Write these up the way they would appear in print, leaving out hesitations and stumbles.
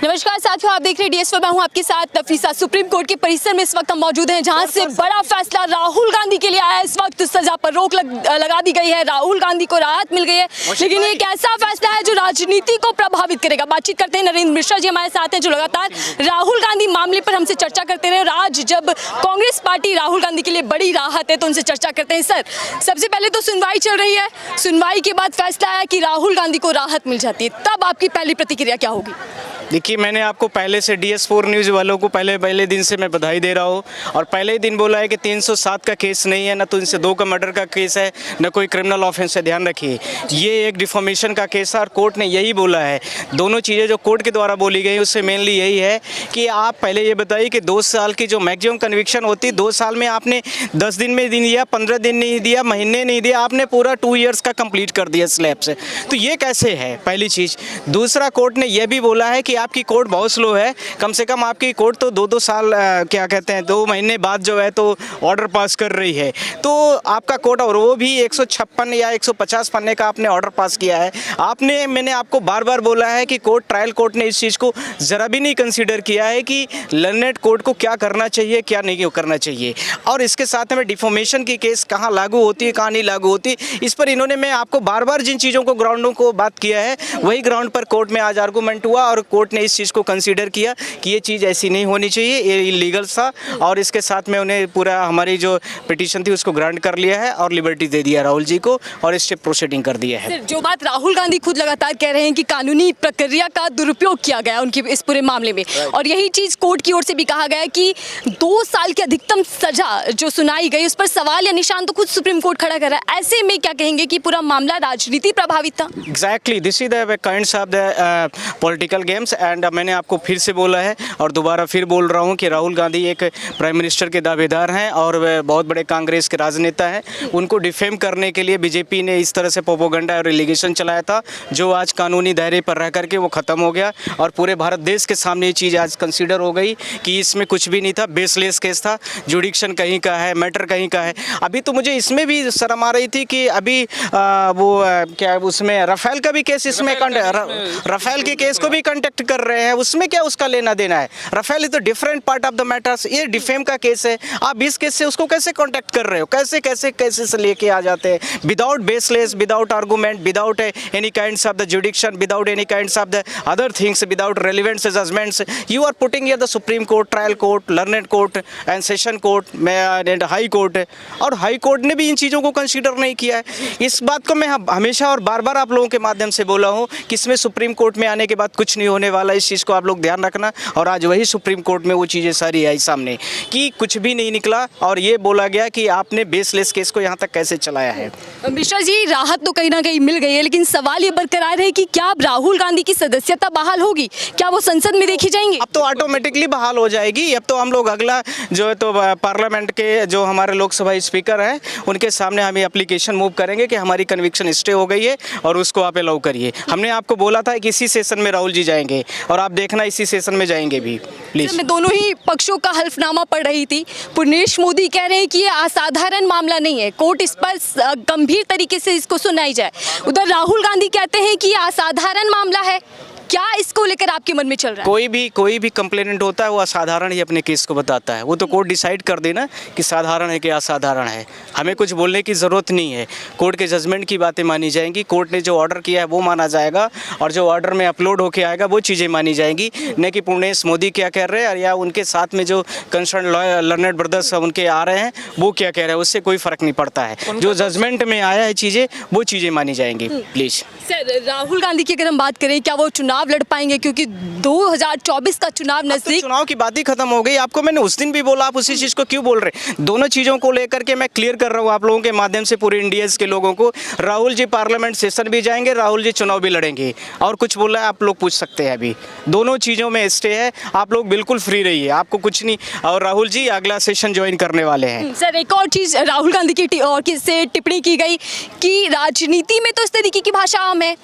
नमस्कार साथियों, आप देख रहे हैं डीएस। मैं हूं आपके साथ नफीसा। सुप्रीम कोर्ट के परिसर में इस वक्त हम मौजूद हैं, जहां से बड़ा फैसला राहुल गांधी के लिए आया है। इस वक्त सजा पर रोक लगा दी गई है, राहुल गांधी को राहत मिल गई है। लेकिन ये एक ऐसा फैसला है जो राजनीति को प्रभावित करेगा। बातचीत करते हैं, नरेंद्र मिश्रा जी हमारे साथ हैं, जो लगातार राहुल गांधी मामले पर हमसे चर्चा करते रहे। आज जब कांग्रेस पार्टी राहुल गांधी के लिए बड़ी राहत है, तो उनसे चर्चा करते हैं। सर, सबसे पहले तो सुनवाई चल रही है, सुनवाई के बाद फैसला आया कि राहुल गांधी को राहत मिल जाती है, तब आपकी पहली प्रतिक्रिया क्या होगी? देखिए, मैंने आपको पहले से DS4 न्यूज़ वालों को पहले दिन से मैं बधाई दे रहा हूँ, और पहले ही दिन बोला है कि 307 का केस नहीं है, ना 302 का मर्डर का केस है, ना कोई क्रिमिनल ऑफेंस है। ध्यान रखिए, ये एक डिफॉर्मेशन का केस है, और कोर्ट ने यही बोला है। दोनों चीज़ें जो कोर्ट के द्वारा बोली गई उससे मेनली यही है कि आप पहले ये बताइए कि 2 साल की जो मैक्सिमम कन्विक्शन होती है, 2 साल में आपने 10 दिन में नहीं दिया, 15 दिन नहीं दिया, महीने नहीं दिया, आपने पूरा 2 ईयर्स का कंप्लीट कर दिया स्लैब से। तो ये कैसे है, पहली चीज़। दूसरा, कोर्ट ने यह भी बोला है कि आपकी कोर्ट बहुत स्लो है। कम से कम आपकी कोर्ट तो 2-2 साल क्या कहते हैं 2 महीने बाद जो है तो ऑर्डर पास कर रही है। तो आपका कोर्ट, और वो भी 156 या 150 पन्ने का आपने ऑर्डर पास किया है। मैंने आपको बार बार बोला है कि ट्रायल कोर्ट ने इस चीज़ को ज़रा भी नहीं कंसीडर किया है कि लर्नेड कोर्ट को क्या करना चाहिए, क्या नहीं करना चाहिए। और इसके साथ में डिफॉर्मेशन की केस कहाँ लागू होती है, कहाँ नहीं लागू होती, इस पर इन्होंने, मैं आपको बार बार जिन चीज़ों को ग्राउंडों को बात किया है, वही ग्राउंड पर कोर्ट में आज आर्गूमेंट हुआ, और कोर्ट ने इस चीज़ को कंसीडर किया कि ये चीज़ ऐसी नहीं होनी चाहिए, ये इलीगल था। और इसके साथ में उन्हें पूरा हमारी जो पिटीशन थी उसको ग्रांट कर लिया है, और लिबर्टी दे दिया राहुल जी को, और इससे प्रोसीडिंग कर दिया है। जो बात राहुल गांधी खुद लगातार कह रहे हैं कि कानूनी प्रक्रिया का दुरुपयोग किया गया उनकी इस पूरे मामले में, और यही चीज़ कोर्ट की ओर से भी कहा गया है कि 2 साल की अधिकतम सजा जो सुनाई गई, उस पर सवाल या निशान तो खुद सुप्रीम कोर्ट खड़ा कर रहा है। ऐसे में क्या कहेंगे कि पूरा मामला राजनीति प्रभावित था? Exactly, this is the kinds of the political games. And मैंने आपको फिर से बोला है और दोबारा फिर बोल रहा हूँ कि राहुल गांधी एक प्राइम मिनिस्टर के दावेदार हैं, और वे बहुत बड़े कांग्रेस के राजनेता हैं। उनको डिफेम करने के लिए बीजेपी ने इस तरह से प्रोपोगंडा और एलिगेशन चलाया था, जो आज कानूनी दायरे पर रह करके वो ख़त्म हो गया, और पूरे भारत देश के सामने ये चीज़ आज कंसीडर हो गई कि इसमें कुछ भी नहीं था, बेसलेस केस था, जुडिक्शन कहीं का है, मैटर कहीं का है। अभी तो मुझे इसमें भी शर्म आ रही थी कि अभी क्या उसमें राफेल का भी केस, इसमें राफेल के केस को भी कंटेक्ट कर रहे हैं, उसमें क्या उसका लेना देना है? Rafale is the different part of the matters. ये डिफेम का केस है, आप इस केस से उसको कैसे कांटेक्ट कर रहे हो? कैसे से लेके आ जाते हैं without baseless, without argument, without any kinds of the jurisdiction, without any kinds of the other things, without relevant judgments. You are putting here the supreme court, trial court, learned court and session court and high court, और high court ने भी इन चीज़ों को consider नहीं किया है। इस बात को मैं हमेशा और बार बार आप लोगों के माध्यम से बोला हूँ कि इसमें सुप्रीम कोर्ट में आने के बाद कुछ नहीं होने वाला, इस चीज़ को आप लोग ध्यान रखना। और आज वही सुप्रीम कोर्ट में वो चीज़ें सारी आई सामने कि कुछ भी नहीं निकला, और ये बोला गया कि आपने बेसलेस केस को यहाँ तक कैसे चलाया है। मिश्रा जी, राहत तो कहीं ना कहीं मिल गई है, लेकिन सवाल ये बरकरार है कि क्या अब राहुल गांधी की सदस्यता बहाल होगी? क्या वो संसद में देखी जाएंगी? अब तो ऑटोमेटिकली बहाल हो जाएगी। अब तो हम लोग अगला जो है तो पार्लियामेंट के जो हमारे लोकसभा स्पीकर हैं, उनके सामने हम एप्लीकेशन मूव करेंगे कि हमारी कन्विक्शन स्टे हो गई है, और उसको आप अलाउ करिए। हमने आपको बोला था कि इसी सेशन में राहुल जी जाएंगे, और आप देखना इसी सेशन में जाएंगे भी, प्लीज। मैं दोनों ही पक्षों का हल्फनामा पढ़ रही थी। पुर्णेश मोदी कह रहे हैं कि ये असाधारण मामला नहीं है, कोर्ट इस पर गंभीर तरीके से इसको सुनाई जाए। उधर राहुल गांधी कहते हैं कि ये असाधारण मामला है। क्या इसको लेकर आपके मन में चल रहा है? कोई भी कंप्लेनेंट होता है वो असाधारण ही अपने केस को बताता है। वो तो कोर्ट डिसाइड कर देना कि साधारण है कि असाधारण है, हमें कुछ बोलने की ज़रूरत नहीं है। कोर्ट के जजमेंट की बातें मानी जाएंगी, कोर्ट ने जो ऑर्डर किया है वो माना जाएगा, और जो ऑर्डर में अपलोड होके आएगा वो चीज़ें मानी जाएंगी, न कि पुर्णेश मोदी क्या कह रहे हैं या उनके साथ में जो कंसर्न लर्नेड ब्रदर्स उनके आ रहे हैं वो क्या कह रहे हैं, उससे कोई फ़र्क नहीं पड़ता है। जो जजमेंट में आया है चीज़ें, वो चीज़ें मानी जाएंगी, प्लीज़। सर, राहुल गांधी की अगर हम बात करें, क्या वो चुनाव लड़ पाएंगे? क्योंकि 2024 का चुनाव नजदीक। तो चुनाव की बात ही खत्म हो गई। आपको मैंने उस दिन भी बोला, आप उसी चीज़ को क्यों बोल रहे हैं? दोनों चीज़ों को लेकर के मैं क्लियर कर रहा हूँ आप लोगों के माध्यम से पूरे इंडिया के लोगों को। राहुल जी पार्लियामेंट सेशन भी जाएंगे, राहुल जी चुनाव भी लड़ेंगे, और कुछ बोला है आप लोग पूछ सकते हैं। अभी दोनों चीज़ों में स्टे है, आप लोग बिल्कुल फ्री रहिए, आपको कुछ नहीं। और राहुल जी अगला सेशन ज्वाइन करने वाले हैं। सर, एक और चीज़ राहुल गांधी की और से टिप्पणी की गई कि राजनीति में तो इस तरीके की भाषा आम है,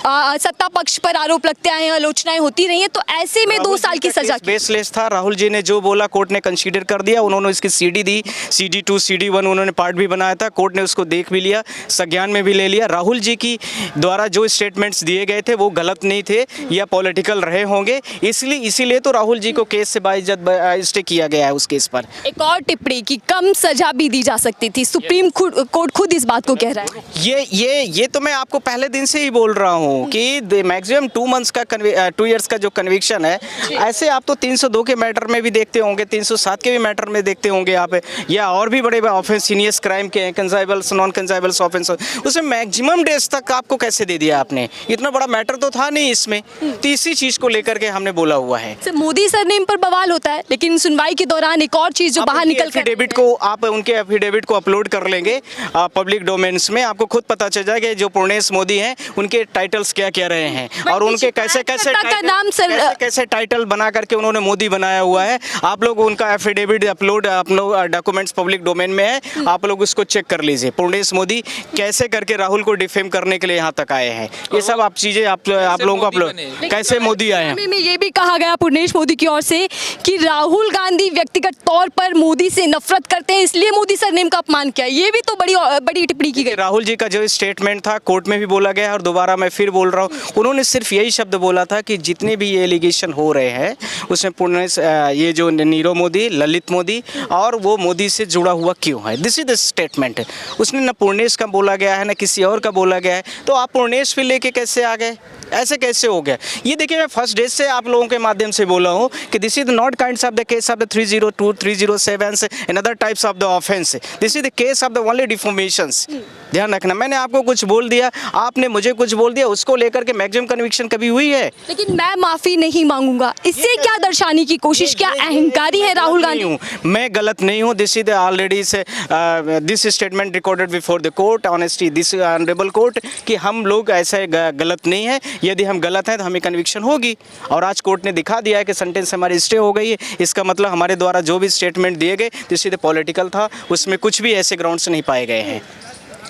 सत्ता पक्ष पर आरोप लगते आए हैं, आलोचनाएं होती रही हैं, तो ऐसे में 2 साल की सजा बेसलेस था। राहुल जी ने जो बोला कोर्ट ने कंसीडर कर दिया, उन्होंने इसकी सीडी दी, CD2 CD1 उन्होंने पार्ट भी बनाया था, कोर्ट ने उसको देख भी लिया, संज्ञान में भी ले लिया। राहुल जी की द्वारा जो स्टेटमेंट्स दिए गए थे वो गलत नहीं थे या पॉलिटिकल रहे होंगे, इसीलिए तो राहुल जी को केस से बाइज्जत स्टे किया गया है उस केस पर। एक और टिप्पणी की कम सजा भी दी जा सकती थी, सुप्रीम कोर्ट खुद इस बात को कह रहा है। ये तो मैं आपको पहले दिन से ही बोल रहा हूँ कि मैक्सिमम 2 मंथ्स का 2 इयर्स का जो कन्विक्शन है, ऐसे आप तो 302 के मैटर में भी देखते होंगे, 307 के भी मैटर में देखते होंगे आप, या और भी बड़े ऑफेंस सीनियस क्राइम के हैं, कंजाइबल्स नॉन कंजाइबल्स ऑफेंस, उसमें मैक्सिमम डेज तक आपको कैसे दे दिया आपने? इतना बड़ा मैटर तो था नहीं इसमें, तो इसी चीज को लेकर के हमने बोला हुआ है। मोदी सरनेम पर बवाल होता है, लेकिन सुनवाई के दौरान एक और चीज जो बाहर निकल एफिडेविट को आप उनके एफिडेविट को अपलोड कर लेंगे पब्लिक डोमेन्स में, आपको खुद पता चल जाएगा जो पूर्णेश मोदी हैं उनके टाइटल्स क्या क्या रहे हैं और उनके कैसे टाइटल बना करके उन्होंने मोदी बनाया हुआ है। आप लोग उनका affidavit upload documents public domain में है, आप लोग उसको चेक कर लीजिए। पूर्णेश मोदी कैसे करके राहुल को डिफेम करने के लिए यहाँ तक आए हैं, ये सब आप चीजें आप लोगों को अपलोड कैसे मोदी आए हैं। में ये भी कहा गया पूर्णेश मोदी की ओर से कि राहुल गांधी व्यक्तिगत तौर पर मोदी से नफरत करते हैं, इसलिए मोदी सरनेम का अपमान किया। ये भी तो बड़ी टिप्पणी की गई। राहुल जी का जो स्टेटमेंट था कोर्ट में भी बोला गया और दोबारा मैं फिर बोल रहा हूँ, उन्होंने सिर्फ यही शब्द बोला था कि जितने भी ये एलिगेशन हो रहे हैं उसमें पूर्णेश ये जो नीरव मोदी, ललित मोदी और वो मोदी से जुड़ा हुआ क्यों है, दिस इज द स्टेटमेंट। उसने न पूर्णेश का बोला गया है न किसी और का बोला गया है, तो आप पूर्णेश भी लेके कैसे आ गए? ऐसे कैसे हो गया? ये देखिए मैं फर्स्ट डे से आप लोगों के माध्यम से बोला हूँ कि this is not kinds of the case of the 302 307 and other types of the offence, this is the case of the only deformations. ध्यान रखना, मैंने आपको कुछ बोल दिया, आपने मुझे कुछ बोल दिया, उसको लेकर के मैक्सिमम कन्विक्शन कभी हुई है? लेकिन मैं माफी नहीं मांगूंगा, इससे क्या दर्शाने की कोशिश, क्या अहंकारी है राहुल गांधी? मैं गलत नहीं हूँ, दिस इज ऑलरेडी से this statement recorded before the court honesty this honourable court कि हम लोग ऐसे गलत नहीं है, यदि हम गलत हैं तो हमें कन्विक्शन होगी। और आज कोर्ट ने दिखा दिया है कि सेंटेंस हमारी स्टे हो गई है, इसका मतलब हमारे द्वारा जो भी स्टेटमेंट दिए गए तो सीधे पॉलिटिकल था, उसमें कुछ भी ऐसे ग्राउंड्स नहीं पाए गए हैं।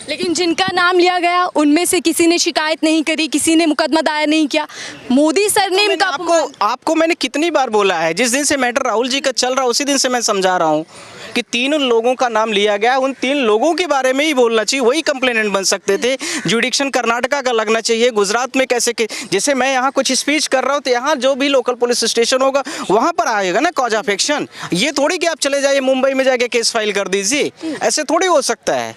लेकिन जिनका नाम लिया गया उनमें से किसी ने शिकायत नहीं करी, किसी ने मुकदमा दायर नहीं किया। मोदी सरनेम का आपको मैंने कितनी बार बोला है, जिस दिन से मैटर राहुल जी का चल रहा है उसी दिन से मैं समझा रहा हूँ कि 3 लोगों का नाम लिया गया, उन 3 लोगों के बारे में ही बोलना चाहिए, वही कंप्लेनेंट बन सकते थे। जुडिक्शन कर्नाटका का लगना चाहिए, गुजरात में कैसे के जैसे मैं यहाँ कुछ स्पीच कर रहा हूँ तो यहाँ जो भी लोकल पुलिस स्टेशन होगा वहाँ पर आएगा ना कॉज ऑफ एक्शन। ये थोड़ी कि आप चले जाइए मुंबई में जाके केस फाइल कर दीजिए, ऐसे थोड़ी हो सकता है।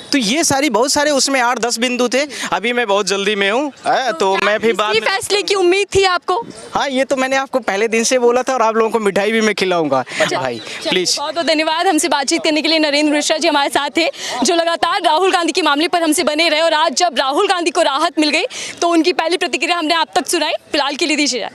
तो ये सारी बहुत सारे उसमें 8-10 बिंदु थे। अभी मैं बहुत जल्दी में हूँ तो मैं फिर बाद में फैसले की उम्मीद थी आपको? हाँ, ये तो मैंने आपको पहले दिन से बोला था और आप लोगों को मिठाई भी मैं खिलाऊंगा भाई, प्लीज। बहुत बहुत धन्यवाद हमसे बातचीत करने के लिए। नरेंद्र मिश्रा जी हमारे साथ थे जो लगातार राहुल गांधी के मामले पर हमसे बने रहे, और आज जब राहुल गांधी को राहत मिल गई तो उनकी पहली प्रतिक्रिया हमने आप तक सुनाई। फिलहाल के लिए दीजिए।